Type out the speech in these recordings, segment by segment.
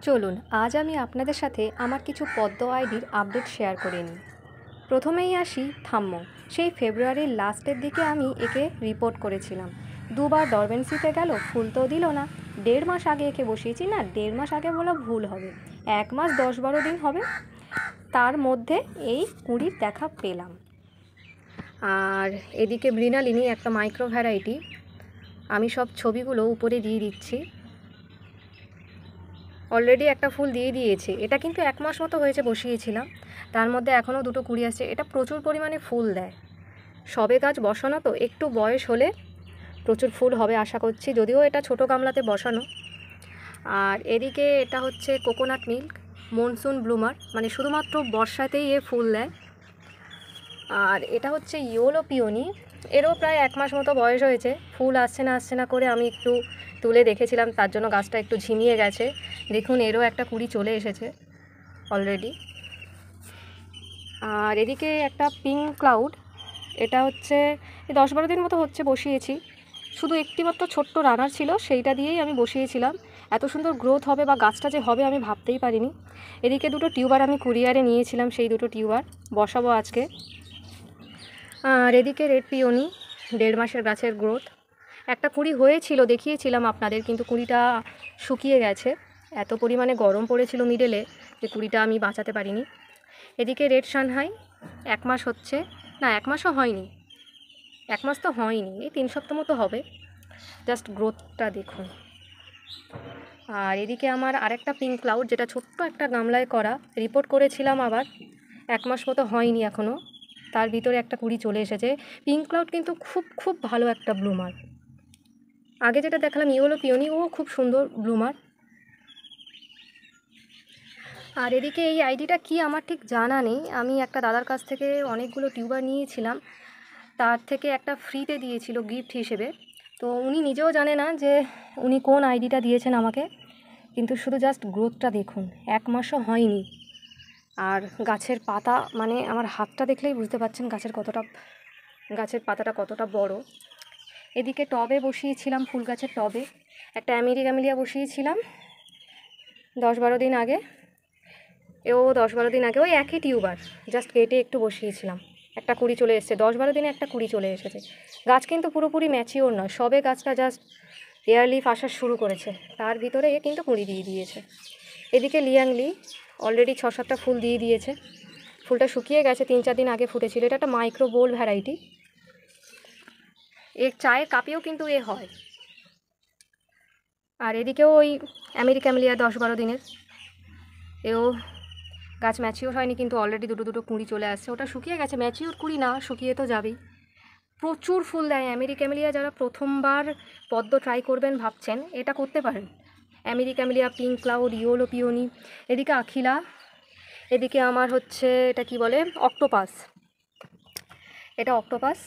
চলুন আজ আমি আপনাদের সাথে আমার কিছু পদ্ম আইডির আপডেট শেয়ার করে নিই। প্রথমেই আসি থাম্মো। সেই ফেব্রুয়ারির লাস্টের দিকে আমি একে রিপোর্ট করেছিলাম। দুবার ডরমেন্সিতে গেল, ফুল তো দিল না। 1.5 মাস আগে একে বসিয়েছি, না 1.5 মাস আগে বলা ভুল হবে, 1 মাস 10-12 দিন হবে। তার মধ্যে এই কুঁড়ির দেখা পেলাম। আর এদিকে মৃণালিনী একটা মাইক্রো ভ্যারাইটি, আমি সব ছবিগুলো উপরে দিয়ে দিচ্ছি। অলরেডি একটা ফুল দিয়ে দিয়েছে, এটা কিন্তু 1 মাস মতো হয়েছে বসিয়েছিলাম, তার মধ্যে এখনও 2টো কুঁড়ি আসছে। এটা প্রচুর পরিমাণে ফুল দেয়, সবে গাছ বসানো তো, একটু বয়স হলে প্রচুর ফুল হবে আশা করছি, যদিও এটা ছোট গামলাতে বসানো। আর এদিকে এটা হচ্ছে কোকোনাট মিল্ক মনসুন ব্লুমার, মানে শুধুমাত্র বর্ষাতেই এ ফুল দেয়। আর এটা হচ্ছে ইয়েলো পিওনি, এরও প্রায় 1 মাস মতো বয়স হয়েছে। ফুল আসছে না করে আমি একটু তুলে দেখেছিলাম, তার জন্য গাছটা একটু ঝিমিয়ে গেছে। দেখুন এরও একটা কুঁড়ি চলে এসেছে অলরেডি। আর এদিকে একটা পিঙ্ক ক্লাউড, এটা হচ্ছে 10-12 দিন মতো হচ্ছে বসিয়েছি। শুধু একটি মাত্র ছোট্ট রানার ছিল, সেইটা দিয়েই আমি বসিয়েছিলাম। এত সুন্দর গ্রোথ হবে বা গাছটা যে হবে আমি ভাবতেই পারিনি। এদিকে 2টো টিউবার আমি কুরিয়ারে নিয়েছিলাম, সেই 2টো টিউবার বসাবো আজকে। আর এদিকে রেড পিওনি, 1.5 মাসের গাছের গ্রোথ। একটা কুঁড়ি হয়েছিল, দেখিয়েছিলাম আপনাদের, কিন্তু কুঁড়িটা শুকিয়ে গেছে। এত পরিমাণে গরম পড়েছিল মিডলে যে কুঁড়িটা আমি বাঁচাতে পারিনি। এদিকে রেড সানহাই 1 মাস হচ্ছে, না 1 মাসও হয়নি, 1 মাস তো হয়নি, এই 3 সপ্তাহ মতো হবে। জাস্ট গ্রোথটা দেখুন। আর এদিকে আমার আরেকটা পিঙ্ক ক্লাউড, যেটা ছোট্ট একটা গামলায় করা, রিপোর্ট করেছিলাম আবার, 1 মাস মতো হয়নি এখনও, তার ভিতরে একটা কুঁড়ি চলে এসেছে। পিঙ্ক ক্লাউড কিন্তু খুব ভালো একটা ব্লুমার। আগে যেটা দেখালাম ইয়েলো পিওনি, ও খুব সুন্দর ব্লুমার। আর এদিকে এই আইডিটা কি আমার ঠিক জানা নেই, আমি একটা দাদার কাছ থেকে অনেকগুলো টিউবার নিয়েছিলাম, তার থেকে একটা ফ্রিতে দিয়েছিল গিফট হিসেবে। তো উনি নিজেও জানে না যে উনি কোন আইডিটা দিয়েছেন আমাকে, কিন্তু শুধু জাস্ট গ্রোথটা দেখুন, 1 মাসও হয়নি। আর গাছের পাতা, মানে আমার হাতটা দেখলেই বুঝতে পারছেন গাছের পাতাটা কতটা বড়। এদিকে টবে বসিয়েছিলাম, ফুল গাছের টবে একটা অ্যামেরিকামেলিয়া বসিয়েছিলাম 10-12 দিন আগে। 10-12 দিন আগে ওই একই টিউবার জাস্ট কেটে একটু বসিয়েছিলাম, একটা কুঁড়ি চলে এসেছে। 10-12 দিনে একটা কুঁড়ি চলে এসেছে। গাছ কিন্তু পুরোপুরি ম্যাচিওর নয়, সবে গাছটা জাস্ট এয়ার লিফ আসা শুরু করেছে, তার ভিতরে কিন্তু কুঁড়ি দিয়ে দিয়েছে। এদিকে লিয়াংলি অলরেডি 6-7টা ফুল দিয়ে দিয়েছে, ফুলটা শুকিয়ে গেছে, 3-4 দিন আগে ফুটেছিল। এটা একটা মাইক্রো বোল ভ্যারাইটি, এর চায়ের কাপেও কিন্তু এ হয়। আর এদিকেও ওই আমেরিকামেলিয়া 10-12 দিনের, এও গাছ ম্যাচিওর হয়নি, কিন্তু অলরেডি 2টো কুঁড়ি চলে আসছে। ওটা শুকিয়ে গেছে, ম্যাচিওর কুঁড়ি না, শুকিয়ে তো যাবেই। প্রচুর ফুল দেয় আমেরিকামেলিয়া। যারা প্রথমবার পদ্ম ট্রাই করবেন ভাবছেন, এটা করতে পারেন। আমেরিকামেলিয়া, পিঙ্ক ক্লাউড, ইয়েলো পিওনি, এদিকে আখিলা, এদিকে আমার হচ্ছে এটা কি বলে, অক্টোপাস। এটা অক্টোপাস,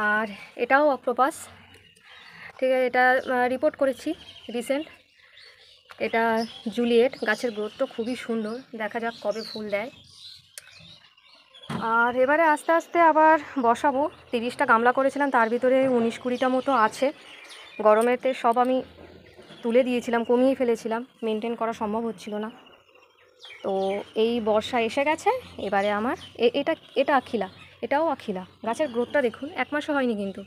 আর এটাও অক্টোপাস। ঠিক আছে, এটা রিপোর্ট করেছি রিসেন্ট। এটা জুলিয়েট, গাছের গ্রোথটা খুবই সুন্দর, দেখা যাক কবে ফুল দেয়। আর এবারে আস্তে আস্তে আবার বসাবো। 30টা গামলা করেছিলাম, তার ভিতরে 19-20টা মতো আছে। গরমেতে সব আমি তুলে দিয়েছিলাম, কমিয়ে ফেলেছিলাম, মেনটেন করা সম্ভব হচ্ছিল না। তো এই বর্ষা এসে গেছে, এবারে আমার এটা আখিলা, এটাও আখিলা। গাছের গ্রোথটা দেখুন, 1 মাসও হয়নি কিন্তু।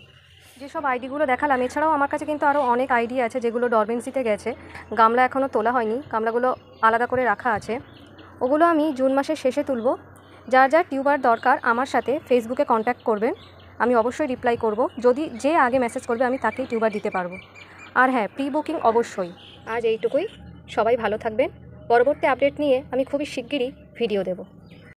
যেসব আইডিগুলো দেখালাম, এছাড়াও আমার কাছে কিন্তু আরও অনেক আইডি আছে যেগুলো ডরমেন্সিতে গেছে, গামলা এখনও তোলা হয়নি, গামলাগুলো আলাদা করে রাখা আছে। ওগুলো আমি জুন মাসের শেষে তুলব। যার যার টিউবার দরকার আমার সাথে ফেসবুকে কন্ট্যাক্ট করবেন, আমি অবশ্যই রিপ্লাই করব। যদি যে আগে মেসেজ করবে আমি তাকেই টিউবার দিতে পারবো। আর হ্যাঁ, প্রি বুকিং অবশ্যই। আজ এইটুকুই, সবাই ভালো থাকবেন। পরবর্তী আপডেট নিয়ে আমি খুবই শিগগিরই ভিডিও দেব।